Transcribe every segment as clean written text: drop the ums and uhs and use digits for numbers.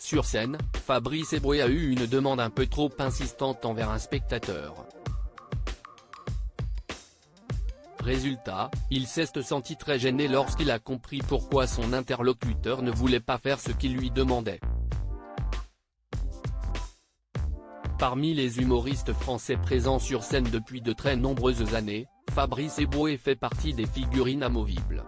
Sur scène, Fabrice Eboué a eu une demande un peu trop insistante envers un spectateur. Résultat, il s'est senti très gêné lorsqu'il a compris pourquoi son interlocuteur ne voulait pas faire ce qu'il lui demandait. Parmi les humoristes français présents sur scène depuis de très nombreuses années, Fabrice Eboué fait partie des figures inamovibles.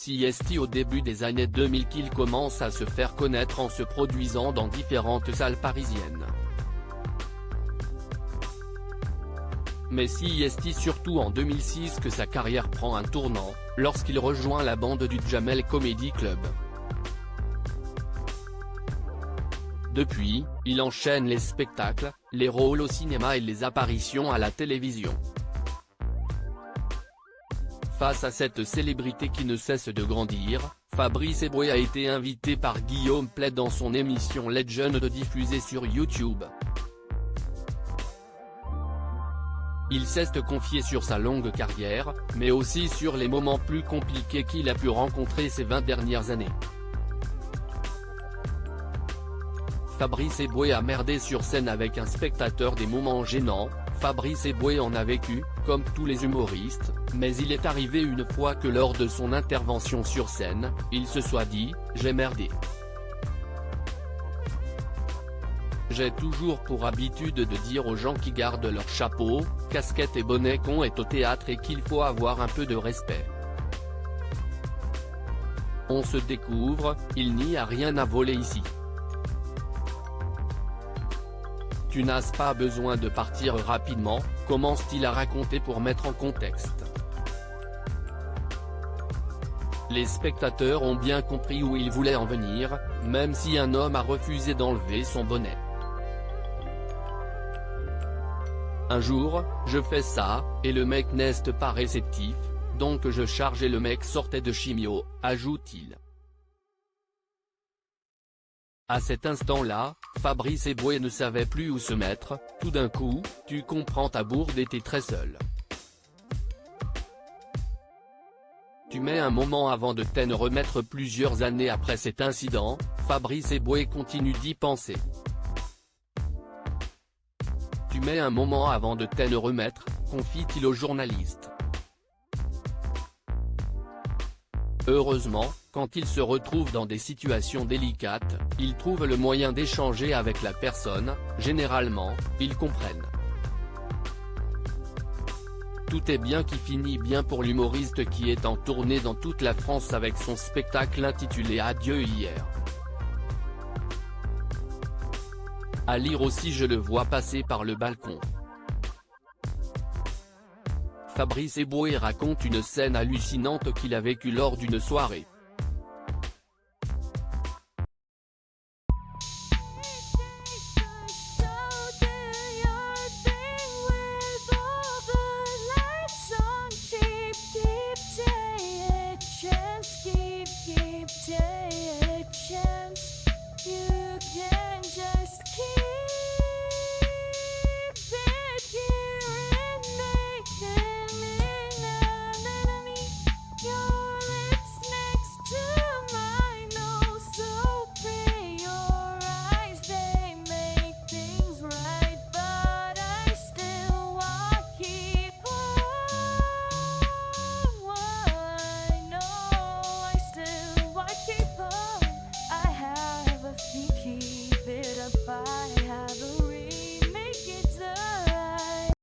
Si est au début des années 2000 qu'il commence à se faire connaître en se produisant dans différentes salles parisiennes. Mais si est surtout en 2006 que sa carrière prend un tournant, lorsqu'il rejoint la bande du Jamel Comedy Club. Depuis, il enchaîne les spectacles, les rôles au cinéma et les apparitions à la télévision. Face à cette célébrité qui ne cesse de grandir, Fabrice Eboué a été invité par Guillaume Pley dans son émission Legend diffusée sur YouTube. Il s'est confié sur sa longue carrière, mais aussi sur les moments plus compliqués qu'il a pu rencontrer ces 20 dernières années. Fabrice Eboué a merdé sur scène avec un spectateur des moments gênants. Fabrice Eboué en a vécu, comme tous les humoristes, mais il est arrivé une fois que lors de son intervention sur scène, il se soit dit « j'ai merdé ». J'ai toujours pour habitude de dire aux gens qui gardent leur chapeau, casquette et bonnet qu'on est au théâtre et qu'il faut avoir un peu de respect. On se découvre, il n'y a rien à voler ici. Tu n'as pas besoin de partir rapidement, commence-t-il à raconter pour mettre en contexte. Les spectateurs ont bien compris où il voulait en venir, même si un homme a refusé d'enlever son bonnet. Un jour, je fais ça, et le mec n'est pas réceptif, donc je charge et le mec sortait de chimio, ajoute-t-il. À cet instant-là, Fabrice Eboué ne savait plus où se mettre, tout d'un coup, tu comprends ta bourde était très seule. Tu mets un moment avant de t'en remettre plusieurs années après cet incident, Fabrice Eboué continue d'y penser. Tu mets un moment avant de t'en remettre, confie-t-il au journaliste. Heureusement, quand il se retrouve dans des situations délicates, il trouve le moyen d'échanger avec la personne, généralement, ils comprennent. Tout est bien qui finit bien pour l'humoriste qui est en tournée dans toute la France avec son spectacle intitulé Adieu hier. À lire aussi je le vois passer par le balcon. Fabrice Eboué raconte une scène hallucinante qu'il a vécue lors d'une soirée. Keep it up, I have a